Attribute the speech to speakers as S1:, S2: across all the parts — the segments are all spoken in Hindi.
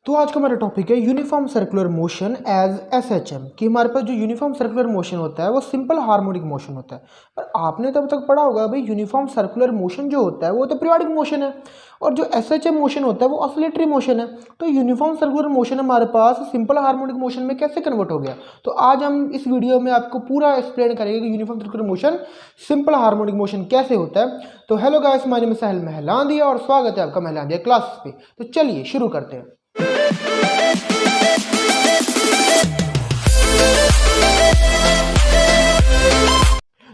S1: तो आज का हमारा टॉपिक है uniform circular motion as SHM कि हमारे पास जो यूनिफॉर्म सर्कुलर मोशन होता है वो सिंपल हार्मोनिक मोशन होता है। पर आपने तब तक पढ़ा होगा भाई यूनिफॉर्म सर्कुलर मोशन जो होता है वो तो पीरियोडिक मोशन है और जो एसएचएम मोशन होता है वो ऑसिलेटरी मोशन है। तो यूनिफॉर्म सर्कुलर मोशन हमारे पास सिंपल हार्मोनिक मोशन में कैसे कन्वर्ट हो गया, तो आज हम इस वीडियो में आपको पूरा एक्सप्लेन करेंगे कि uniform circular motion simple harmonic motion कैसे होता है। तो hello guys, my name is Sahil Mahlandia और स्वागत है आपका महलांदिया क्लासेस पे। तो चलिए शुरू करते हैं।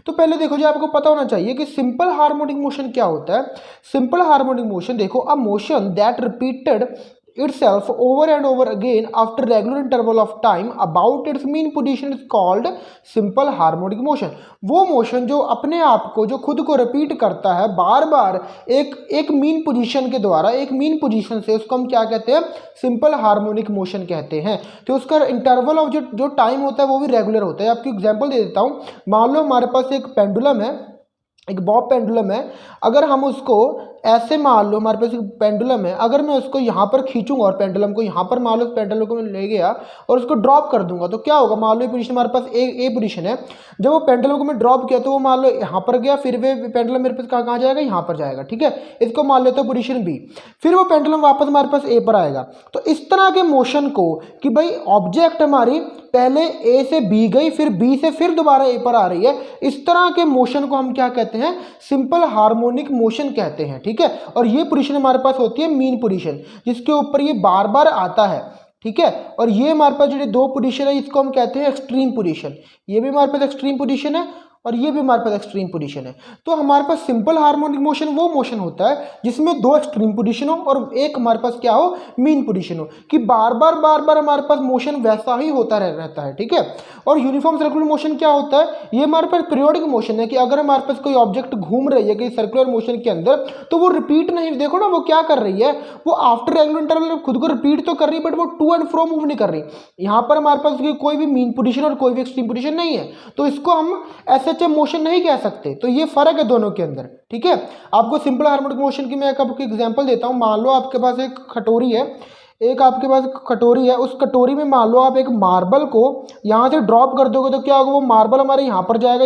S1: तो पहले देखो जी, आपको पता होना चाहिए कि सिंपल हार्मोनिक मोशन क्या होता है। सिंपल हार्मोनिक मोशन देखो, a motion that repeated itself over and over again after regular interval of time about its mean position is called simple harmonic motion। वो मोशन जो अपने आप को जो खुद को रिपीट करता है बार बार एक मीन पोजीशन के द्वारा, एक मीन पोजीशन से, उसको हम क्या कहते हैं, सिंपल हार्मोनिक मोशन कहते हैं। तो उसका इंटरवल ऑफ जो टाइम होता है वो भी रेगुलर होता है। आपको एग्जांपल दे देता हूँ। मान लो हमारे पास एक पेंडुलम है, एक बॉब पेंडुलम है। अगर हम उसको ऐसे मान लो, हमारे पास एक पेंडुलम है, अगर मैं उसको यहाँ पर खींचूंगा और पेंडुलम को यहाँ पर मान लो, पेंडुलम को मैं ले गया और उसको ड्रॉप कर दूंगा तो क्या होगा। मान लो ये पोजीशन हमारे पास ए पोजीशन है। जब वो पेंडुलम को मैं ड्रॉप किया तो वो मान लो यहाँ पर गया, फिर वे पेंडुलम मेरे पास कहाँ जाएगा, यहाँ पर जाएगा। ठीक है, इसको मान लेते हो पोजीशन बी। फिर वो पेंडुलम वापस हमारे पास ए पर आएगा। तो इस तरह के मोशन को कि भाई ऑब्जेक्ट हमारी पहले ए से बी गई, फिर बी से फिर दोबारा ए पर आ रही है, इस तरह के मोशन को हम क्या कहते हैं, सिंपल हार्मोनिक मोशन कहते हैं। ठीक है, और ये पोजीशन हमारे पास होती है मीन पोजीशन, जिसके ऊपर ये बार बार आता है। ठीक है, और ये हमारे पास जो दो पोजीशन है इसको हम कहते हैं एक्सट्रीम पोजीशन। ये भी हमारे पास एक्सट्रीम पोजीशन है और ये भी हमारे पास एक्सट्रीम पोजीशन है। तो हमारे पास सिंपल हार्मोनिक मोशन वो मोशन होता है जिसमें दो एक्सट्रीम पोजीशन हो और एक हमारे पास क्या हो, मीन पोजीशन हो, कि बार बार हमारे पास मोशन वैसा ही होता रहता है। ठीक है, और यूनिफॉर्म सर्कुलर मोशन क्या होता है, ये हमारे पास पीरियोडिक मोशन है कि अगर हमारे पास कोई ऑब्जेक्ट घूम रही है कि सर्कुलर मोशन के अंदर, तो वो रिपीट नहीं, देखो ना वो क्या कर रही है, वो आफ्टर रेगुलर इंटरवल खुद को रिपीट तो कर रही है बट वो टू एंड फ्रो मूव नहीं कर रही। यहाँ पर हमारे पास कोई भी मीन पोजीशन और कोई भी एक्सट्रीम पोजीशन नहीं है, तो इसको हम एसएचएम मोशन नहीं कह सकते। तो ये फर्क है दोनों के अंदर। ठीक है, आपको सिंपल हार्मोनिक मोशन की मैं आपको एग्जांपल देता हूं। मान लो आपके पास एक कटोरी है, उस कटोरी में मान लो आप एक मार्बल को यहाँ से ड्रॉप कर दोगे तो क्या होगा, वो मार्बल हमारे यहाँ पर जाएगा,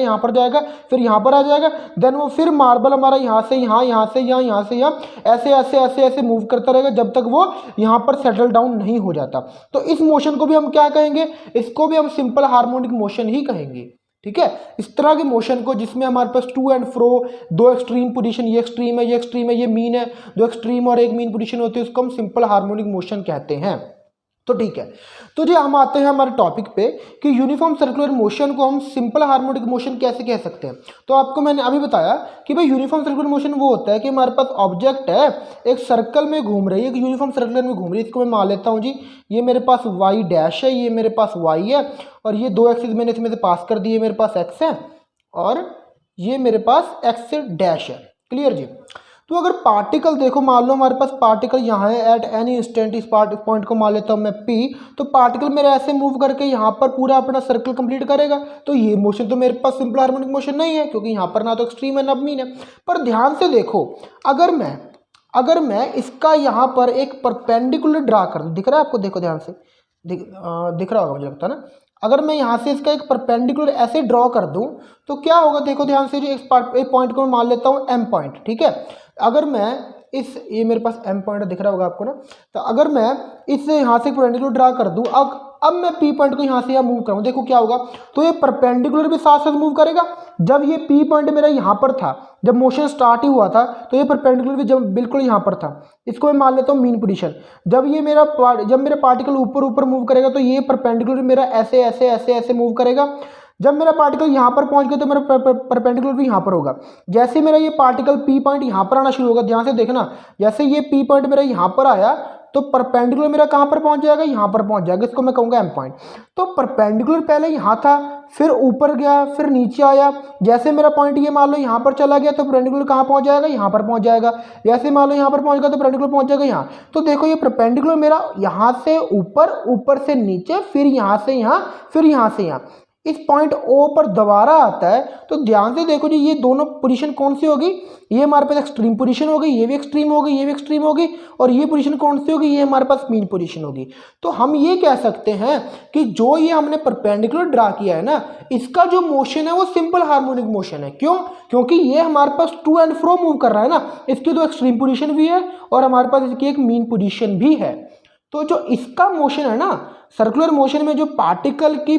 S1: फिर यहाँ पर आ जाएगा, देन वो फिर मार्बल हमारा यहाँ से यहाँ, यहाँ से यहाँ, यहाँ से यहाँ, ऐसे ऐसे ऐसे ऐसे मूव करता रहेगा जब तक वो यहाँ पर सेटल डाउन नहीं हो जाता। तो इस मोशन को भी हम क्या कहेंगे, इसको भी हम सिंपल हार्मोनिक मोशन ही कहेंगे। ठीक है, इस तरह के मोशन को जिसमें हमारे पास टू एंड फ्रो, दो एक्सट्रीम पोजीशन, ये एक्सट्रीम है, ये एक्सट्रीम है, ये मीन है, दो एक्सट्रीम और एक मीन पोजीशन होती है, उसको हम सिंपल हार्मोनिक मोशन कहते हैं। तो ठीक है, तो जी हम आते हैं हमारे टॉपिक पे कि यूनिफॉर्म सर्कुलर मोशन को हम सिंपल हार्मोनिक मोशन कैसे कह सकते हैं। तो आपको मैंने अभी बताया कि भाई यूनिफॉर्म सर्कुलर मोशन वो होता है कि हमारे पास ऑब्जेक्ट है, एक सर्कल में घूम रही है, एक यूनिफॉर्म सर्कुलर में घूम रही है। इसको मैं मान लेता हूँ जी, ये मेरे पास वाई डैश है, ये मेरे पास वाई है, और ये दो एक्सिस मैंने इसमें से पास कर दिए, मेरे पास एक्स है और ये मेरे पास एक्स डैश है। क्लियर जी। तो अगर पार्टिकल देखो, मान लो हमारे पास पार्टिकल यहाँ है, एट एनी इंस्टेंट, इस पॉइंट को मान लेता हूँ मैं P, तो पार्टिकल मेरा ऐसे मूव करके यहाँ पर पूरा अपना सर्कल कंप्लीट करेगा। तो ये मोशन तो मेरे पास सिंपल हार्मोनिक मोशन नहीं है, क्योंकि यहाँ पर ना तो एक्सट्रीम है ना मीन है। पर ध्यान से देखो, अगर मैं इसका यहाँ पर एक परपेंडिकुलर ड्रा कर दूँ, दिख रहा है आपको, देखो ध्यान से, दिख रहा होगा मुझे लगता है ना। अगर मैं यहाँ से इसका एक परपेंडिकुलर ऐसे ड्रॉ कर दूं तो क्या होगा, देखो ध्यान से, एक पॉइंट को मैं मान लेता हूँ M पॉइंट। ठीक है, अगर मैं ये मेरे पास M पॉइंट दिख रहा होगा आपको ना, तो अगर मैं इससे यहाँ से परपेंडिकुलर ड्रा कर दूं, अब मैं P पॉइंट को यहाँ से यहाँ मूव करूँ, देखो क्या होगा, तो ये परपेंडिकुलर भी साथ साथ मूव करेगा। जब ये P पॉइंट मेरा यहाँ पर था, जब मोशन स्टार्ट ही हुआ था, तो ये परपेंडिकुलर भी जब बिल्कुल यहाँ पर था, इसको मैं मान लेता हूँ मीन पोजीशन। जब मेरा पार्टिकल ऊपर मूव करेगा तो ये परपेंडिकुलर मेरा ऐसे ऐसे ऐसे ऐसे मूव करेगा। जब मेरा पार्टिकल यहाँ पर पहुंच गया तो मेरा परपेंडिकुलर भी यहाँ पर होगा। जैसे मेरा ये पार्टिकल P पॉइंट यहाँ पर आना शुरू होगा, ध्यान से देखना, जैसे ये P पॉइंट मेरा यहाँ पर आया तो परपेंडिकुलर मेरा कहाँ पर पहुंच जाएगा, यहाँ पर पहुंच जाएगा, इसको मैं कहूँगा M पॉइंट। तो परपेंडिकुलर पहले यहाँ था, फिर ऊपर गया, फिर नीचे आया। जैसे मेरा पॉइंट ये मान लो यहाँ पर चला गया तो परपेंडिकुलर कहाँ पहुंच जाएगा, यहाँ पर पहुंच जाएगा। जैसे मान लो यहाँ पर पहुंच गया तो परपेंडिकुलर पहुंच जाएगा यहाँ। तो देखो ये परपेंडिकुलर मेरा यहाँ से ऊपर, ऊपर से नीचे, फिर यहाँ से यहाँ, फिर यहाँ से यहाँ, इस पॉइंट ओ पर दोबारा आता है, तो ध्यान से देखो जी, ये दोनों पोजीशन कौन सी होगी, ये हमारे पास एक्सट्रीम पोजीशन होगी, ये भी एक्सट्रीम होगी, ये भी एक्सट्रीम होगी, और ये पोजीशन कौन सी होगी, ये हमारे पास मीन पोजीशन होगी। तो हम ये कह सकते हैं कि जो ये हमने परपेंडिकुलर ड्रा किया है ना, इसका जो मोशन है वो सिंपल हार्मोनिक मोशन है। क्यों? क्योंकि ये हमारे पास टू एंड फ्रो मूव कर रहा है ना, इसकी तो एक्सट्रीम पोजीशन भी है और हमारे पास इसकी एक मीन पोजीशन भी है। तो जो इसका मोशन है ना, सर्कुलर मोशन में जो पार्टिकल की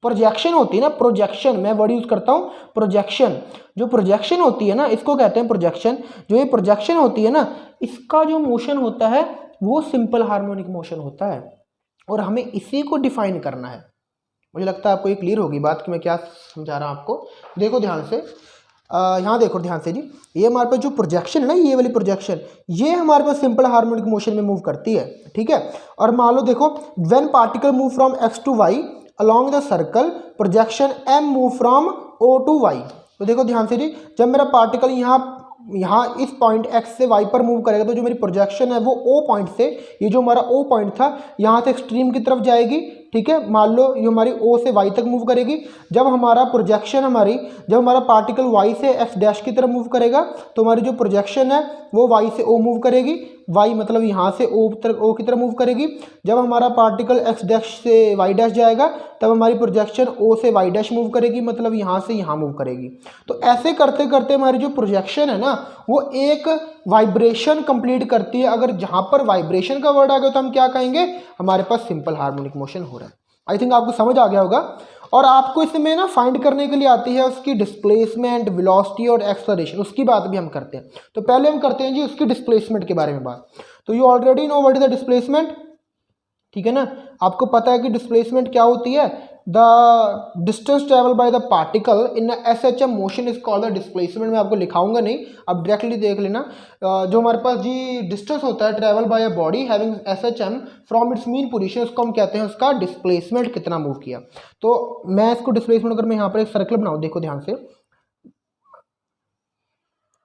S1: प्रोजेक्शन होती है ना, प्रोजेक्शन, मैं वर्ड यूज करता हूं प्रोजेक्शन, जो प्रोजेक्शन होती है ना, इसको कहते हैं प्रोजेक्शन। जो ये प्रोजेक्शन होती है ना, इसका जो मोशन होता है वो सिंपल हार्मोनिक मोशन होता है, और हमें इसी को डिफाइन करना है। मुझे लगता है आपको ये क्लियर होगी बात कि मैं क्या समझा रहा हूं आपको। देखो ध्यान से, यहाँ देखो ध्यान से जी, ये हमारे पास जो प्रोजेक्शन है ना, ये वाली प्रोजेक्शन, ये हमारे पास सिंपल हार्मोनिक मोशन में मूव करती है, ठीक है। और मान लो देखो, when particle move from X to Y along the circle, projection m move from o to y। तो देखो ध्यान से जी, जब मेरा पार्टिकल यहाँ इस पॉइंट x से y पर मूव करेगा, तो जो मेरी प्रोजेक्शन है वो o पॉइंट से, ये जो हमारा o पॉइंट था, यहाँ से एक्सट्रीम की तरफ जाएगी, ठीक है। मान लो ये हमारी o से y तक मूव करेगी। जब हमारा प्रोजेक्शन जब हमारा पार्टिकल y से x डैश की तरफ मूव करेगा, तो हमारी जो प्रोजेक्शन है वो y से o मूव करेगी, y मतलब यहाँ से o की तरफ मूव करेगी। जब हमारा पार्टिकल x डैश से y डैश जाएगा, तब हमारी प्रोजेक्शन o से y डैश मूव करेगी, मतलब यहाँ से यहाँ मूव करेगी। तो ऐसे करते करते हमारी जो प्रोजेक्शन है ना, वो एक वाइब्रेशन कंप्लीट करती है। अगर जहाँ पर वाइब्रेशन का वर्ड आ गया तो हम क्या कहेंगे, हमारे पास सिंपल हार्मोनिक मोशन हो रहा है। आई थिंक आपको समझ आ गया होगा। और आपको इसमें ना फाइंड करने के लिए आती है उसकी डिस्प्लेसमेंट, वेलोसिटी और एक्सेलरेशन, उसकी बात भी हम करते हैं। तो पहले हम करते हैं जी उसकी डिस्प्लेसमेंट के बारे में बात। तो you already know what is the displacement, ठीक है ना। आपको पता है कि डिस्प्लेसमेंट क्या होती है, the distance travel by the particle in S H M motion is called the displacement. मैं आपको लिखाऊंगा नहीं, आप डायरेक्टली देख लेना। जो हमारे पास जी डिस्टेंस होता है travel by a body having S H am from its mean position, उसको हम कहते हैं उसका डिस्प्लेसमेंट, कितना मूव किया। तो मैं इसको डिस्प्लेसमेंट, अगर मैं यहाँ पर एक सर्कल बनाऊँ, देखो ध्यान से,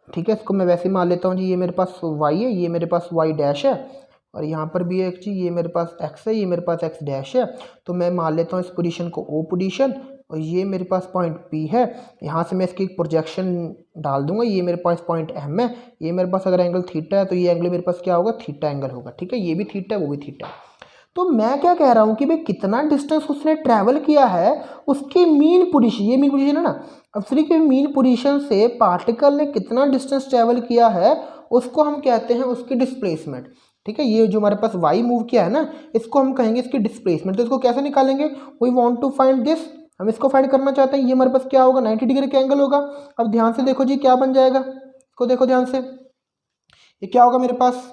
S1: ठीक है, इसको मैं वैसे मान लेता हूँ जी, ये मेरे पास y है, ये मेरे पास y डैश है, और यहाँ पर भी एक चीज़, ये मेरे पास x है, ये मेरे पास x डैश है। तो मैं मान लेता हूँ इस पोजीशन को o पोजीशन, और ये मेरे पास पॉइंट P है। यहाँ से मैं इसकी एक प्रोजेक्शन डाल दूंगा, ये मेरे पास पॉइंट M है। ये मेरे पास अगर एंगल थीटा है, तो ये एंगल मेरे पास क्या होगा, थीटा एंगल होगा, ठीक है। ये भी थीटा है, वो भी थीटा है। तो मैं क्या कह रहा हूँ कि भाई कितना डिस्टेंस उसने ट्रैवल किया है, उसकी मीन पोजीशन, ये मीन पोजीशन है ना, अब फ्री की मीन पोजीशन से पार्टिकल ने कितना डिस्टेंस ट्रैवल किया है, उसको हम कहते हैं उसकी डिस्प्लेसमेंट, ठीक है। ये जो हमारे पास y मूव किया है ना, इसको हम कहेंगे इसकी डिस्प्लेसमेंट। तो इसको कैसे निकालेंगे, we want to find this, हम इसको फाइंड करना चाहते हैं। ये हमारे पास क्या होगा, 90 डिग्री का एंगल होगा। अब ध्यान से देखो जी क्या बन जाएगा, इसको देखो ध्यान से, ये क्या होगा मेरे पास,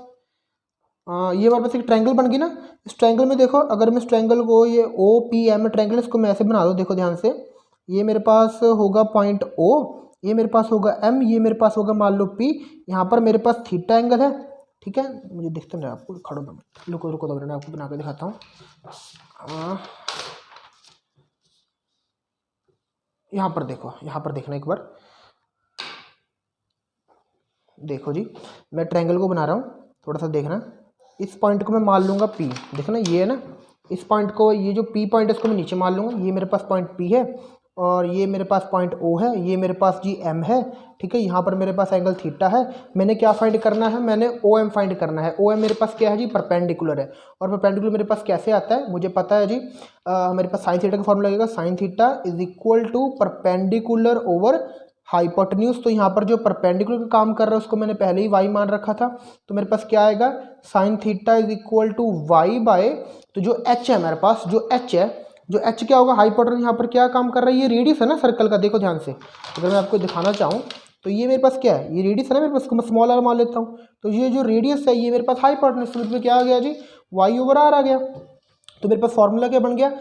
S1: ये हमारे पास एक ट्रायंगल बन गई ना। इस ट्रायंगल में देखो, अगर मैं इस ट्रायंगल को, ये ओ पी एम ट्रायंगल, इसको मैं ऐसे बना दो, देखो ध्यान से, ये मेरे पास होगा पॉइंट ओ, ये मेरे पास होगा एम, ये मेरे पास होगा मान लो पी, यहाँ पर मेरे पास थीटा एंगल है, ठीक है। मुझे दिखता नहीं आपको, खड़ो दो, रुको रुको दो, मैं आपको बना के दिखाता हूँ। यहाँ पर देखो, यहाँ पर देखना एक बार, देखो जी, मैं ट्रायंगल को बना रहा हूँ, थोड़ा सा देखना। इस पॉइंट को मैं मान लूँगा P, देखना ये है ना, इस पॉइंट को, ये जो P पॉइंट है इसको मैं नीचे मान लूँगा। ये मेरे पास पॉइंट P है, और ये मेरे पास पॉइंट O है, ये मेरे पास जी M है, ठीक है। यहाँ पर मेरे पास एंगल थीटा है। मैंने क्या फाइंड करना है, मैंने OM फाइंड करना है। OM मेरे पास क्या है जी, परपेंडिकुलर है। और परपेंडिकुलर मेरे पास कैसे आता है, मुझे पता है जी, मेरे पास साइन थीटा का फॉर्मूला लगेगा, sine theta is equal to perpendicular over hypotenuse. तो यहाँ पर जो परपेंडिकुलर का काम कर रहा है उसको मैंने पहले ही y मान रखा था, तो मेरे पास क्या आएगा, sine theta is equal to y by, तो जो h है मेरे पास, जो h है, जो h क्या होगा, हाइपोटेन्यूज यहाँ पर क्या काम कर रहा है, ये रेडियस है ना सर्कल का। देखो ध्यान से, अगर मैं आपको दिखाना चाहूँ, तो ये मेरे पास क्या है, ये रेडियस है ना मेरे पास, इसको मैं स्मॉल आर मान लेता हूँ। तो ये जो रेडियस है, ये मेरे पास हाइपोटेन्यूज, तो इसमें क्या आ गया जी, y ओवर r आ गया। तो मेरे पास फॉर्मूला क्या बन गया,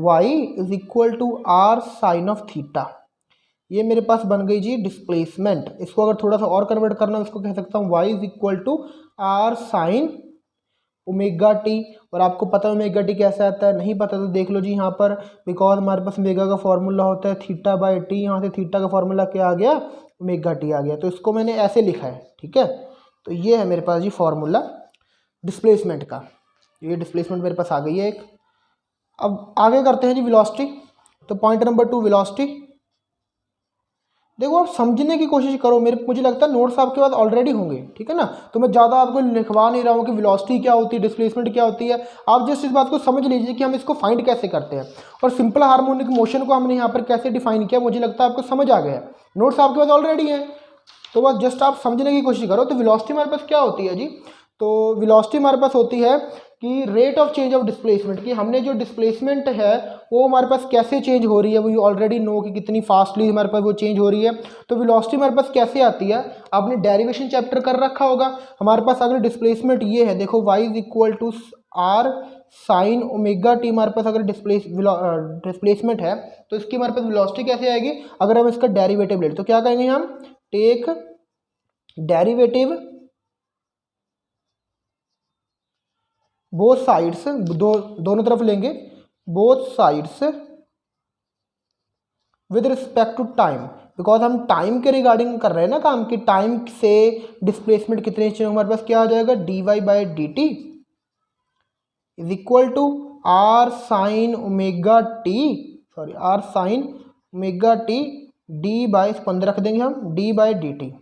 S1: y is equal to r sine of theta. ये मेरे पास बन गई जी डिस्प्लेसमेंट। इसको अगर थोड़ा सा और कन्वर्ट करना, इसको कह सकता हूँ y is equal to R sine omega T. और आपको पता है ओमेगा टी कैसे आता है, नहीं पता तो देख लो जी यहाँ पर, बिकॉज हमारे पास ओमेगा का फॉर्मूला होता है थीटा बाय टी, यहाँ से थीटा का फॉर्मूला क्या आ गया, ओमेगा टी आ गया। तो इसको मैंने ऐसे लिखा है, ठीक है। तो ये है मेरे पास जी फॉर्मूला डिस्प्लेसमेंट का, ये डिस्प्लेसमेंट मेरे पास आ गई है एक। अब आगे करते हैं जी वेलोसिटी। तो पॉइंट नंबर 2 वेलोसिटी। देखो आप समझने की कोशिश करो, मुझे लगता है नोट्स आपके पास ऑलरेडी होंगे, ठीक है ना, तो मैं ज़्यादा आपको लिखवा नहीं रहा हूँ कि वेलोसिटी क्या होती है, डिस्प्लेसमेंट क्या होती है। आप जस्ट इस बात को समझ लीजिए कि हम इसको फाइंड कैसे करते हैं, और सिंपल हार्मोनिक मोशन को हमने यहाँ पर कैसे डिफाइन किया, मुझे लगता है आपको समझ आ गया है। नोट्स आपके पास ऑलरेडी हैं, तो बस जस्ट आप समझने की कोशिश करो। तो वेलोसिटी हमारे पास क्या होती है जी, तो वेलोसिटी हमारे पास होती है कि rate of change of displacement, कि हमने जो डिस्प्लेसमेंट है वो हमारे पास कैसे चेंज हो रही है, वो यू ऑलरेडी नो कि कितनी फास्टली हमारे पास वो चेंज हो रही है। तो वेलोसिटी हमारे पास कैसे आती है, आपने डेरिवेशन चैप्टर कर रखा होगा। हमारे पास अगर डिस्प्लेसमेंट ये है, देखो y is equal to R sine omega T, हमारे पास अगर डिस्प्लेसमेंट है तो इसकी हमारे पास वेलोसिटी कैसे आएगी, अगर हम इसका डेरिवेटिव लें तो क्या कहेंगे हम, टेक डेरिवेटिव बोथ साइड्स, दोनों तरफ लेंगे, both sides with respect to time, because हम टाइम के रिगार्डिंग कर रहे हैं ना काम, कि टाइम से डिस्प्लेसमेंट कितने चेंज, हमारे पास क्या आ जाएगा, D Y by D T is equal to R sine omega T, sorry R sine omega T D by, इस पर रख देंगे हम डी बाई डी टी।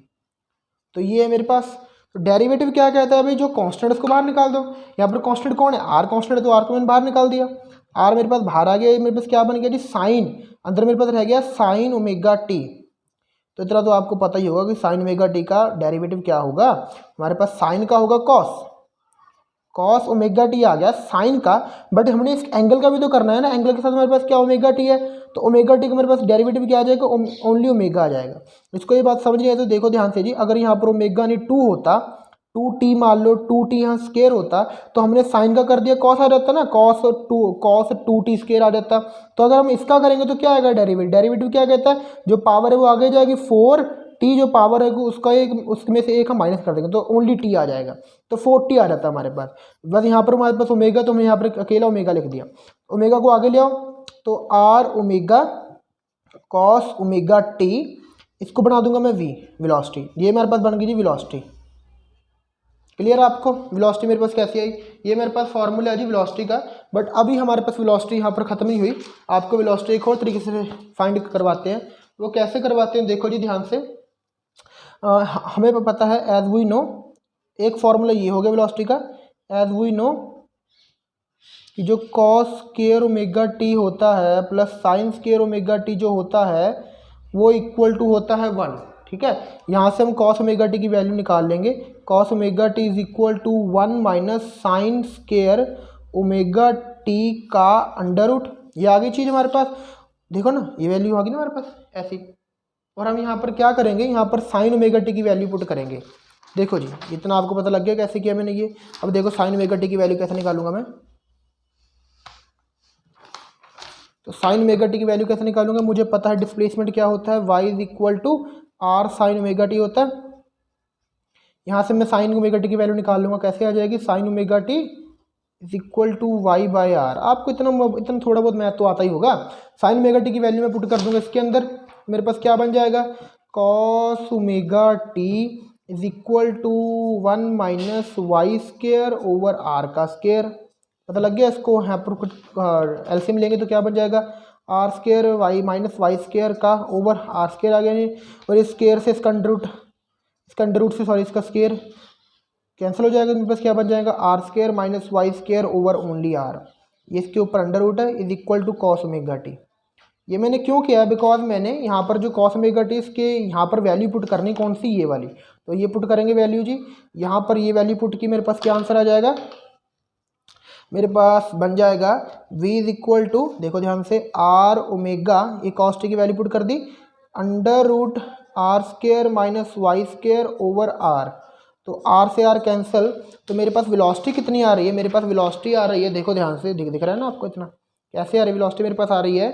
S1: तो ये है मेरे पास। तो डेरिवेटिव क्या कहता है भाई, जो कांस्टेंट उसको बाहर निकाल दो। यहाँ पर कांस्टेंट कौन है, आर कांस्टेंट है, तो आर को मैंने बाहर निकाल दिया, आर मेरे पास बाहर आ गया। मेरे पास क्या बन गया जी, साइन, अंदर मेरे पास रह गया साइन ओमेगा टी। तो इतना तो आपको पता ही होगा कि साइन ओमेगा टी का डेरिवेटिव क्या होगा, हमारे पास साइन का होगा कॉस, कॉस ओमेगा टी आ गया साइन का, बट हमने इस एंगल का भी तो करना है ना, एंगल के साथ हमारे पास क्या ओमेगा टी है, तो ओमेगा टी का मेरे पास डेरिवेटिव क्या आ जाएगा, ओनली ओमेगा आ जाएगा। इसको ये बात समझ नहीं है तो देखो ध्यान से जी, अगर यहाँ पर ओमेगा नहीं 2 होता, 2t मान लो, 2t यहाँ स्केयर होता, तो हमने साइन का कर दिया कॉस आ जाता ना, कॉस 2t स्केयर आ जाता। तो अगर हम इसका करेंगे तो क्या आएगा डेरिवेटिव, डेरिवेटिव क्या कहता है, जो पावर है वो आगे जाएगी 4t, जो पावर है उसका एक, उसमें से एक हम माइनस कर देंगे तो ओनली t आ जाएगा, तो 4t आ जाता है हमारे पास। बस यहाँ पर हमारे पास ओमेगा, तो हमने यहाँ पर अकेला ओमेगा लिख दिया, ओमेगा को आगे ले आओ, तो R omega cos omega T, इसको बना दूंगा मैं v वेलोसिटी, ये मेरे पास बन गई जी वेलोसिटी। क्लियर आपको वेलोसिटी मेरे पास कैसी आई, ये मेरे पास फॉर्मूला है जी वेलोसिटी का। बट अभी हमारे पास वेलोसिटी यहाँ पर खत्म ही हुई, आपको वेलोसिटी एक और तरीके से फाइंड करवाते हैं। वो कैसे करवाते हैं देखो जी ध्यान से, हमें पता है एज वी नो, एक फॉर्मूला ये हो गया वेलोसिटी का, एज वी नो कि जो कॉस स्क्वायर ओमेगा टी होता है plus sign square omega T जो होता है वो इक्वल टू होता है 1, ठीक है। यहाँ से हम कॉस ओमेगा टी की वैल्यू निकाल लेंगे, cos omega T is equal to 1 minus sine square omega T का अंडर रूट, ये आ गई चीज़ हमारे पास, देखो ना ये वैल्यू आ गई ना हमारे पास ऐसी। और हम यहाँ पर क्या करेंगे, यहाँ पर साइन ओमेगा टी की वैल्यू पुट करेंगे। देखो जी इतना आपको पता लग गया कैसे किया मैंने ये। अब देखो साइन ओमेगा टी की वैल्यू कैसे निकालूंगा मैं, तो साइन ओमेगा टी की वैल्यू कैसे निकालूंगा, मुझे पता है डिस्प्लेसमेंट क्या होता है, y is equal to R sine omega T होता है। यहाँ से मैं साइन ओमेगा टी की वैल्यू निकाल लूंगा, कैसे आ जाएगी, sine omega T is equal to Y by R. आपको इतना थोड़ा बहुत मैथ तो आता ही होगा। साइन ओमेगा टी की वैल्यू मैं पुट कर दूंगा इसके अंदर, मेरे पास क्या बन जाएगा, cos omega T is equal to 1 minus Y square over are का स्केयर। पता लग गया इसको, यहाँ पर कुछ एलसीएम लेंगे तो क्या बन जाएगा, R square Y minus Y square का ओवर आर स्केयर आ गया नहीं, और इस स्केयर से इसका अंडर रूट से सॉरी इसका स्केयर कैंसिल हो जाएगा, मेरे पास क्या बन जाएगा, R square minus Y square over only R, ये इसके ऊपर अंडर रूट है, is equal to cos omega T. ये मैंने क्यों किया, बिकॉज मैंने यहाँ पर जो कॉस ओमेगा टी इसके यहाँ पर वैल्यू पुट करनी कौन सी, ये वाली, तो ये पुट करेंगे वैल्यू जी, यहाँ पर ये वैल्यू पुट की मेरे पास क्या आंसर आ जाएगा, मेरे पास बन जाएगा v इज इक्वल टू, देखो ध्यान से, आर ओमेगा, ये कॉस टी की वैल्यू पुट कर दी, under root R square minus Y square over R, तो आर से आर कैंसिल, तो मेरे पास वेलोसिटी कितनी आ रही है, मेरे पास वेलोसिटी आ रही है, देखो ध्यान से, दिख रहा है ना आपको इतना, कैसे आ रही है वेलोसिटी मेरे पास आ रही है,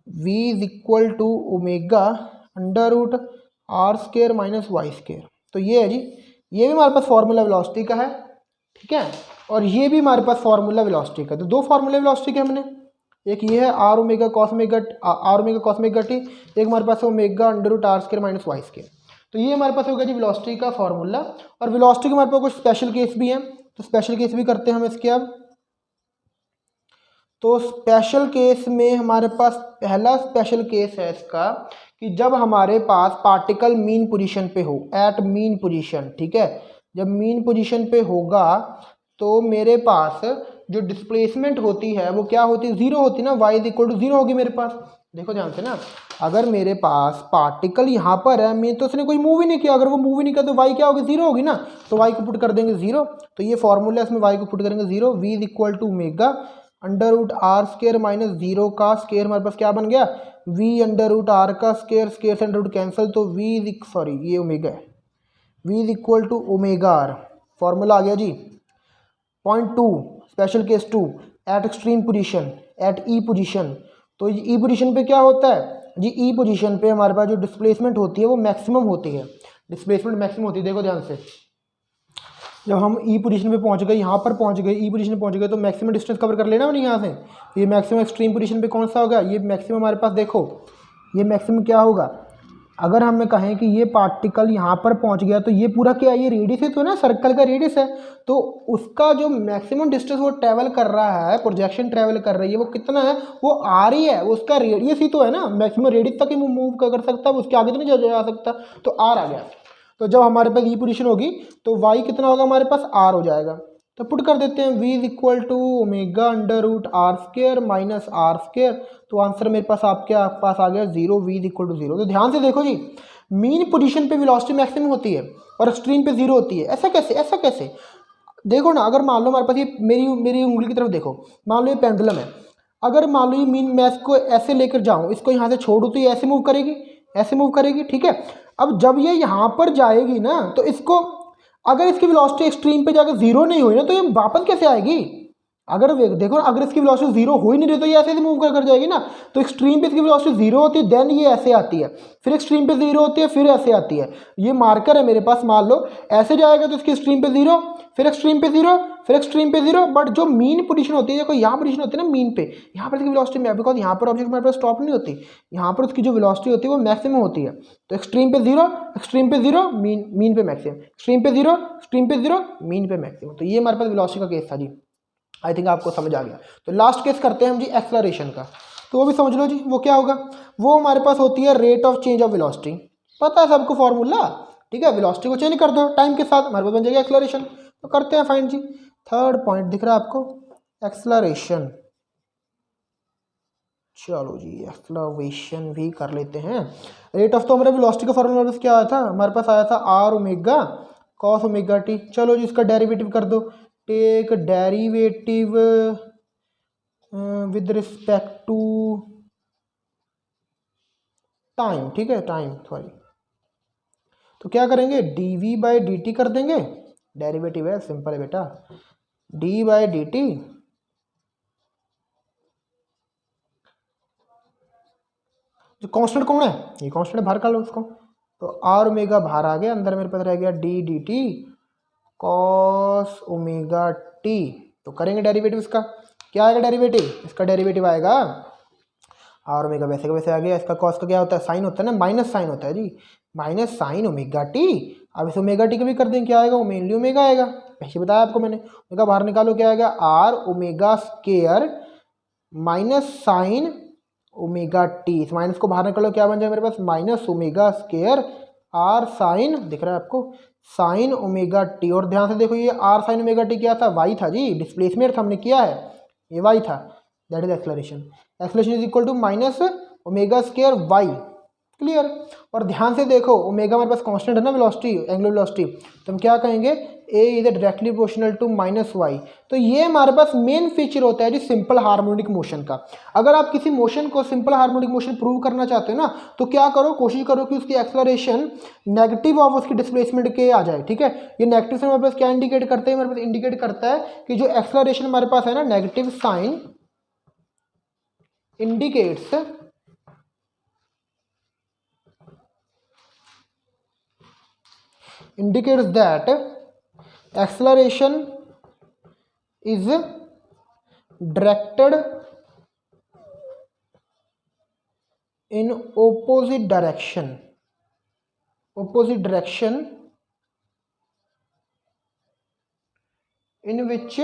S1: v is equal to omega under root R square minus Y square. तो ये है जी, ये भी हमारे पास फॉर्मूला वेलोसिटी का है, ठीक है, और ये भी हमारे पास फॉर्मूला वेलोसिटी का। तो दो फॉर्मूला वेलोसिटी के हमने, एक ये है R omega cos omega T, एक हमारे पास है omega under root R square minus Y square. तो ये हमारे पास होगा जी वेलोसिटी का फॉर्मूला। और वेलोसिटी के हमारे पास कुछ स्पेशल केस भी हैं, तो स्पेशल केस भी करते हैं हम इसके अब। तो स्पेशल केस में हमारे पास पहला स्पेशल केस है इसका कि जब हमारे पास पार्टिकल मीन पोजीशन पे हो, एट मीन पोजीशन, ठीक है। जब मीन पोजीशन पे होगा तो मेरे पास जो डिस्प्लेसमेंट होती है वो क्या होती है, जीरो होती है ना, Y is equal to zero होगी मेरे पास। देखो ध्यान से ना, अगर मेरे पास पार्टिकल यहाँ पर है, मैं तो उसने कोई मूव ही नहीं किया, अगर वो मूव ही नहीं किया तो वाई क्या होगी, जीरो होगी ना। तो वाई को पुट कर देंगे जीरो, तो ये फॉर्मूला इसमें वाई को पुट करेंगे zero, V is equal to omega under root R square minus zero का स्केयर, हमारे पास क्या बन गया, वी अंडर रूट आर का स्केयर, स्केयर से अंडर रूट कैंसिल, तो वी सॉरी ये ओमेगा है, V is equal to omega R, formula आ गया जी। Point two, special case two, at extreme position, at E position. तो ई पोजीशन पे क्या होता है जी, ई पोजीशन पे हमारे पास जो डिस्प्लेसमेंट होती है वो मैक्सिमम होती है, डिस्प्लेसमेंट मैक्सिमम होती है। देखो ध्यान से, जब हम ई पोजीशन पे पहुंच गए, यहाँ पर पहुंच गए, ई पोजीशन पे पहुंच गए, तो मैक्सिमम डिस्टेंस कवर कर लेना नहीं यहाँ से। ये मैक्सिमम एक्सट्रीम पोजीशन पे कौन सा होगा, ये मैक्सिमम हमारे पास, देखो ये मैक्सिमम क्या होगा, अगर हमें कहें कि ये पार्टिकल यहाँ पर पहुँच गया तो ये पूरा क्या है, ये रेडियस है तो ना, सर्कल का रेडियस है, तो उसका जो मैक्सिमम डिस्टेंस वो ट्रैवल कर रहा है, प्रोजेक्शन ट्रैवल कर रही है, वो कितना है, वो आर ही है, उसका रेडियस ही तो है ना, मैक्सिमम रेडियस तक ही मूव कर सकता है, उसके आगे तो नहीं जा सकता, तो आर आ गया। तो जब हमारे पास ई पोजीशन होगी तो वाई कितना होगा हमारे पास, आर हो जाएगा। तो पुट कर देते हैं, v is equal to omega under root R square minus R square, तो आंसर मेरे पास आपके पास आ गया zero, v is equal to zero. तो ध्यान से देखो जी, मीन पोजीशन पे वेलोसिटी मैक्सिमम होती है और एक्सट्रीम पे जीरो होती है, ऐसा कैसे, ऐसा कैसे, देखो ना, अगर मान लो हमारे पास ये मेरी उंगली की तरफ देखो, मान लो ये पेंडुलम है, अगर मान लो ये मीन मैं इसको ऐसे लेकर जाऊँ, इसको यहाँ से छोड़ूँ तो ये ऐसे मूव करेगी, ऐसे मूव करेगी, ठीक है। अब जब ये यहाँ पर जाएगी ना, तो इसको अगर इसकी वेलोसिटी एक्सट्रीम पे जाकर जीरो नहीं हुई ना, तो ये वापस कैसे आएगी, अगर देखो अगर इसकी वेलोसिटी जीरो हो ही नहीं रही तो ये ऐसे मूव कर जाएगी ना। तो एक्सट्रीम पे इसकी वेलोसिटी जीरो होती है, देन ये ऐसे आती है, फिर एक्सट्रीम पे जीरो होती है, फिर ऐसे आती है। ये मार्कर है मेरे पास, मान लो ऐसे जाएगा तो इसकी एक्सट्रीम पे जीरो, फिर एक्सट्रीम पे जीरो, फिर एक्सट्रीम पे जीरो, बट जो मीन पोजीशन होती है, देखो यहाँ पोजीशन होती है ना मीन पे, यहाँ पर इसकी वेलोसिटी में, बिकॉज यहाँ पर ऑब्जेक्ट हमारे पास स्टॉप नहीं होती, यहाँ पर उसकी जो वेलोसिटी होती है वो मैक्सिमम होती है। तो एक्सट्रीम पे जीरो, एक्सट्रीम पे जीरो, मीन पे मैक्सिमम, एक्सट्रीम पे जीरो, एक्सट्रीम पे जीरो, मीन पे मैक्सिमम। तो ये हमारे पास वेलोसिटी का केस था जी, आई थिंक आपको समझ आ गया। तो लास्ट केस करते हैं हम जी एक्सेलरेशन का, तो वो भी समझ लो जी, वो क्या होगा, वो हमारे पास होती है rate of change of velocity, पता है सबको फॉर्मूला, ठीक है। वेलोसिटी को चेंज कर दो टाइम के साथ, हमारे पास बन जाएगा एक्सेलरेशन। तो करते हैं फाइंड जी, थर्ड पॉइंट दिख रहा है आपको, एक्सेलरेशन। चलो जी एक्सेलरेशन भी कर लेते हैं। रेट ऑफ, तो हमारे वेलोसिटी का फॉर्मूला क्या आया था, हमारे पास आया था R omega cos omega T. चलो जी इसका डेरिवेटिव कर दो, take derivative with respect to time, ठीक है, टाइम सॉरी। तो क्या करेंगे, D V by D T कर देंगे, डेरिवेटिव है, सिंपल है बेटा, डी बाई डी टी, जो कांस्टेंट कौन है, ये कांस्टेंट बाहर कर लो उसको, तो आर ओमेगा बाहर आ गया, अंदर मेरे पास रह गया D D T cos omega T. तो करेंगे डेरिवेटिव इसका, क्या आएगा डेरिवेटिव, इसका डेरिवेटिव आएगा आर ओमेगा, वैसे का वैसे आ गया, इसका कॉस का क्या होता है, साइन होता है ना, माइनस साइन होता है जी, माइनस साइन ओमेगा टी। अब इस ओमेगा टी का भी कर देंगे, क्या आएगा, मेनली ओमेगा आएगा, पहले बताया आपको मैंने, ओमेगा बाहर निकालो, क्या आएगा, R omega square minus sine omega T, इस माइनस को बाहर निकालो, क्या बन जाए मेरे पास, minus omega square R sine, दिख रहा है आपको, साइन ओमेगा टी। और ध्यान से देखो, ये आर साइन ओमेगा टी क्या था, वाई था जी, डिस्प्लेसमेंट हमने किया है, ये वाई था, that is acceleration. Acceleration is equal to minus omega square Y, clear. और ध्यान से देखो, ओमेगा हमारे पास कांस्टेंट है ना, वेलोसिटी, एंगुलर वेलोसिटी, तो हम क्या कहेंगे, A is directly proportional to minus Y. तो ये हमारे पास मेन फीचर होता है जी सिंपल हार्मोनिक मोशन का। अगर आप किसी मोशन को सिंपल हार्मोनिक मोशन प्रूव करना चाहते हो ना, तो क्या करो, कोशिश करो कि उसकी एक्सेलरेशन नेगेटिव ऑफ उसकी डिस्प्लेसमेंट के आ जाए, ठीक है। ये नेगेटिव से हमारे पास क्या इंडिकेट करते हैं, हमारे पास इंडिकेट करता है कि जो एक्सेलरेशन हमारे पास है ना, negative sign indicates that acceleration is directed in opposite direction in which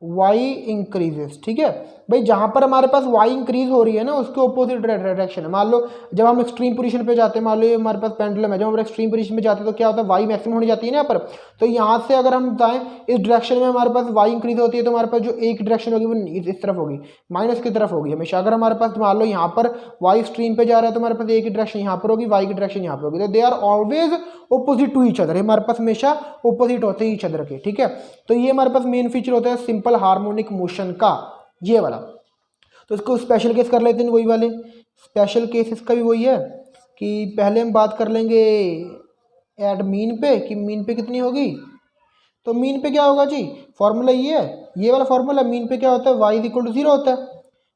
S1: y increases, ठीक है भाई। जहाँ पर हमारे पास y इंक्रीज हो रही है ना उसके ऑपोजिट डायरेक्शन है। मान लो जब हम एक्सट्रीम पोजीशन पे जाते हैं, मान लो ये हमारे पास पेंडुलम है, जब हम एक्सट्रीम पोजीशन पे जाते हैं तो क्या होता है, y मैक्सिमम होने जाती है ना यहाँ पर। तो यहाँ से अगर हम जाएँ इस डायरेक्शन में हमारे पास y इंक्रीज होती है तो हमारे पास जो एक डायरेक्शन होगी वो इस तरफ होगी, माइनस की तरफ होगी हमेशा। अगर हमारे पास मान लो यहाँ पर y स्ट्रीम पे जा रहा है तो हमारे पास एक ही डायरेक्शन यहाँ पर होगी, y की डायरेक्शन यहाँ पर होगी। तो they are always opposite to each other, हमारे पास हमेशा ऑपोजिट होते हैं ईच अदर के, ठीक है। तो ये हमारे पास मेन फीचर होता है सिंपल हार्मोनिक मोशन का, ये वाला। तो इसको स्पेशल केस कर लेते हैं, वही वाले स्पेशल केस इसका भी वही है कि पहले हम बात कर लेंगे एट मीन पे कि मीन पे कितनी होगी। तो मीन पे क्या होगा जी, फॉर्मूला ये है, ये वाला फॉर्मूला। मीन पे क्या होता है, y इज इक्वल टू 0 होता है,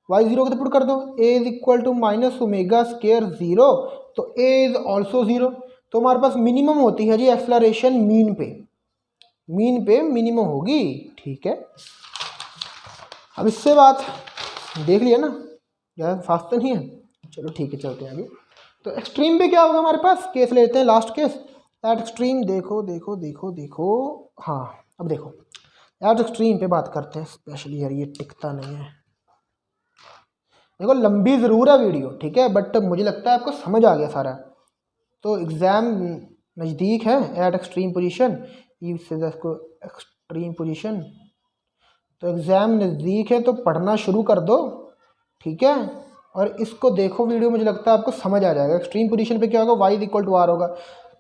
S1: y 0 को तो पुट कर दो, a is equal to minus omega square 0, तो a इज ऑल्सो 0। तो हमारे पास मिनिमम होती है जी एक्सलरेशन मीन पे मिनिमम होगी, ठीक है। अब इससे बात देख लिया ना, ज़्यादा फास्ट तो नहीं है, चलो ठीक है चलते हैं आगे। तो एक्सट्रीम पे क्या होगा हमारे पास, केस लेते हैं लास्ट केस एट एक्सट्रीम। देखो हाँ, अब देखो एट एक्सट्रीम पे बात करते हैं स्पेशली। यार ये टिकता नहीं है, देखो लंबी ज़रूर है वीडियो, ठीक है, बट मुझे लगता है आपको समझ आ गया सारा। तो एग्ज़ाम नज़दीक है, एट एक्सट्रीम पोजीशन, इसको एक्सट्रीम पोजीशन। तो एग्ज़ाम नज़दीक है तो पढ़ना शुरू कर दो, ठीक है। और इसको देखो वीडियो, मुझे लगता है आपको समझ आ जाएगा। एक्सट्रीम पोजीशन पे क्या होगा, y is equal to R होगा,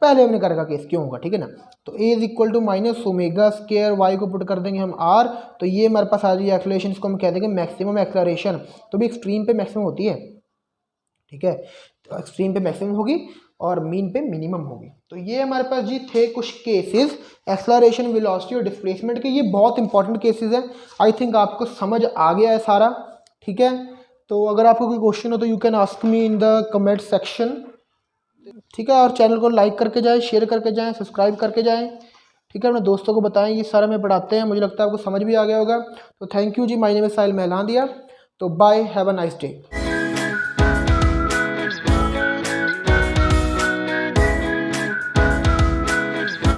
S1: पहले हमने कर का केस क्यों होगा, ठीक है ना। तो a is equal to minus omega square, y को पुट कर देंगे हम r, तो ये हमारे पास आ जाएगी एक्सेलरेशन, इसको हम कह देंगे मैक्सिमम एक्सेलरेशन। तो भी एक्सट्रीम पे मैक्सिमम होती है, ठीक है। तो एक्सट्रीम पे मैक्सिमम होगी और मीन पे मिनिमम होगी। तो ये हमारे पास जी थे कुछ केसेस एक्सेलरेशन, वेलोसिटी और डिस्प्लेसमेंट के। ये बहुत इंपॉर्टेंट केसेस हैं। आई थिंक आपको समझ आ गया है सारा, ठीक है। तो अगर आपको कोई क्वेश्चन हो तो you can ask me in the comment section, ठीक है। और चैनल को लाइक करके जाएं, शेयर करके जाएं, सब्सक्राइब करके जाएं, ठीक है। अपने दोस्तों को बताएं, ये सारा मैं पढ़ाते हैं, मुझे लगता है आपको समझ भी आ गया होगा। तो थैंक यू जी, my name is Sahil Mahlandia. तो bye, have a nice day.